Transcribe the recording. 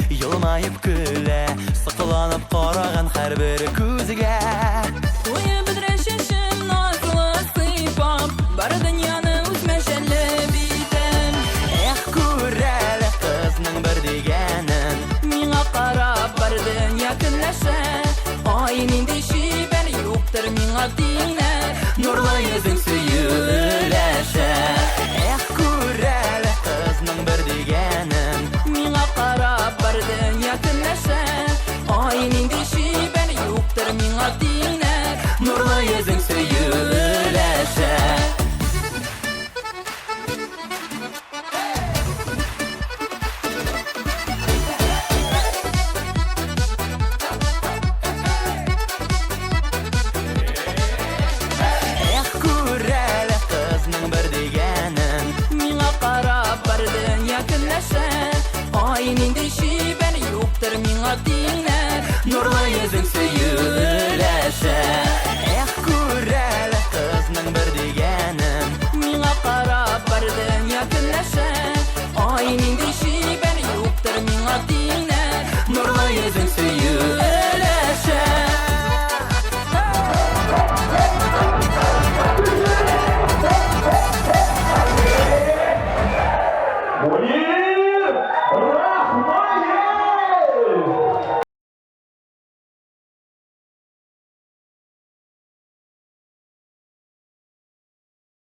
Yılmayıp güle, sıkılanıp qarağan hər bir көзге. Oya bidreşişim nazlı sıypam, бар dünyаны үз мәшәлі битем. Күрәлі qızның бір дегенін, Миңа қарап бар dünya көнләшә. Ай нинди шибәр юктыр миңа тиңнәр, нурлы йөзең сөйләшә. Күрәлі qızның бір дегенін, миңа қарап бар dünya көнләшә. Ай нинди шибәр юктыр миңа тиңнәр, нурлы йөзең сөйләшә. Күрәлі qızның бір дегенін, миңа қарап бар dünya көнләшә. Ай нинди шибәр юктыр миңа тиңнәр, нурлы йөзең сөйләшә.